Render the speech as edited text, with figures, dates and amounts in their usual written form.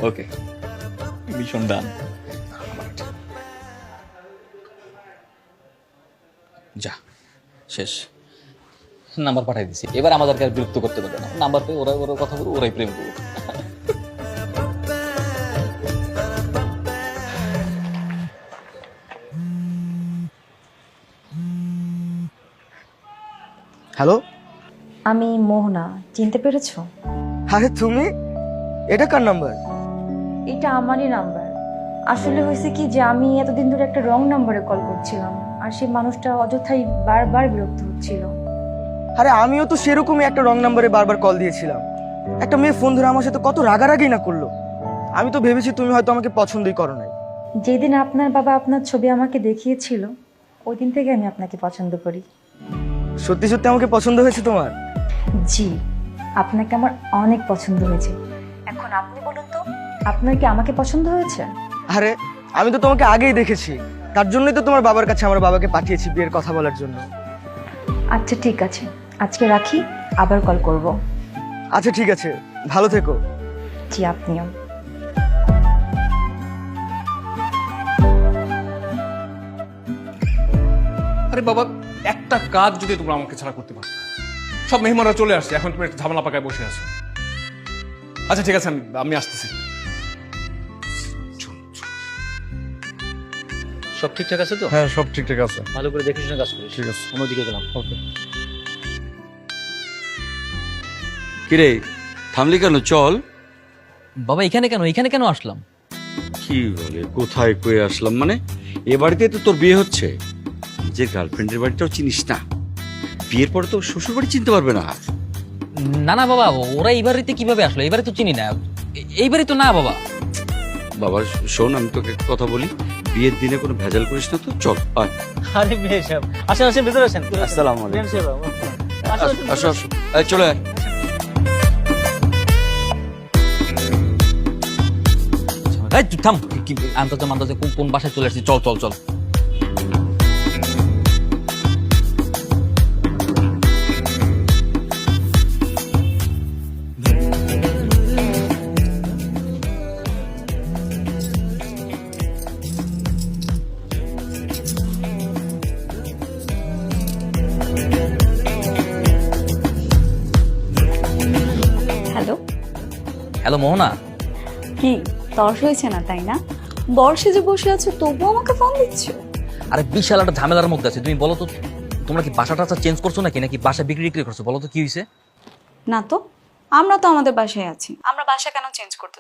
ওকে, mission ডান। যা, শেষ। Number পাঠিয়ে দিছি, এবার আমাদেরকে আর বিরক্ত করতে পারবে না। নাম্বার পেয়ে ওরা ওরা কথা বলবো, ওরাই প্রেম করবো। হ্যালো, আমি মোহনা, চিনতে পেরেছো? আরে তুমি, এটা কার নাম্বার? এটা আমারই নাম্বার। আসলে হয়েছে কি যে আমি এতদিন ধরে একটা রং নাম্বারে কল করছিলাম, আর সেই মানুষটা অযথাই বারবার বিরক্ত হচ্ছিল। আরে আমিও তো সেরকমই একটা রং নাম্বারে বারবার কল দিয়েছিলাম। একটা মেয়ে ফোন ধরে আমার সাথে কত রাগারাগি না করলো। আমি তো ভেবেছি তুমি হয়তো আমাকে পছন্দই করো নাই। যেদিন আপনার বাবা আপনার ছবি আমাকে দেখিয়েছিল, ওই দিন থেকে আমি আপনাকে পছন্দ করি। সত্যি সত্যি আমাকে পছন্দ হয়েছে তোমার? জি, আপনাকে আমার অনেক পছন্দ হয়েছে। এখন আপনি বলুন তো, আপনার কি আমাকে পছন্দ হয়েছে? আরে আমি তো তোমাকে আগেই দেখেছি, তার জন্যই তো তোমার বাবার কাছে আমার বাবাকে পাঠিয়েছি বিয়ের কথা বলার জন্য। আচ্ছা ঠিক আছে, আজকে রাখি, আবার কল করব। আচ্ছা ঠিক আছে, ভালো থেকো। জি, আপনিও। আরে বাবা, একটা কাজ যদি তোমরা আমাকে ছাড়া করতে পারো। সব মেহমানরা চলে আসছে, এখন তুমি একটা ঝামেলা পাকায় বসে আছো। আচ্ছা ঠিক আছে, আমি আসতেছি। সব ঠিকঠাক আছে তো? হ্যাঁ সব ঠিকঠাক আছে। ভালো করে দেখে শুনে কাজ করিস। ঠিক আছে। অন্যদিকে গেলাম। ওকে। কিরে থামলি কেন? চল। বাবা এখানে কেন, এখানে কেন আসলাম? কি বলে, কোথায় কয়ে আসলাম মানে? এ বাড়িতে তো তোর বিয়ে হচ্ছে, নিজের গার্লফ্রেন্ডের বাড়িটাও চিনিস না, বিয়ের পরে তো শ্বশুর বাড়ি চিনতে পারবে না। না না বাবা, ওরা এই বাড়িতে কিভাবে আসলো? এই বাড়ি তো চিনি না, এই বাড়ি তো না বাবা। বাবা শোন, আমি তোকে একটা কথা বলি, বিয়ের দিনে কোনো ভেজাল করিস না তো। চল আয়। আরে মেয়ে সাহেব, আসেন আসেন, ভেতরে আসেন। আসসালামু আলাইকুম। আসো আসো, এই চলে আয়। এই তুই থাম, কি আন্দাজে মান্দাজে কোন বাসায় চলে আসছি? চল চল চল। হ্যালো, হ্যালো মোহনা। কি তর্স হয়েছে না তাই না? বর্ষে যে বসে আছো তবু আমাকে ফোন দিচ্ছ? আরে বিশাল একটা ঝামেলার মধ্যে আছে। তুমি বলো তো, তোমরা কি বাসা টাসা চেঞ্জ করছো নাকি বাসা বিক্রি করছো? বলো তো কি হয়েছে? না তো, আমরা তো আমাদের বাসায় আছি। আমরা বাসা কেন চেঞ্জ করতে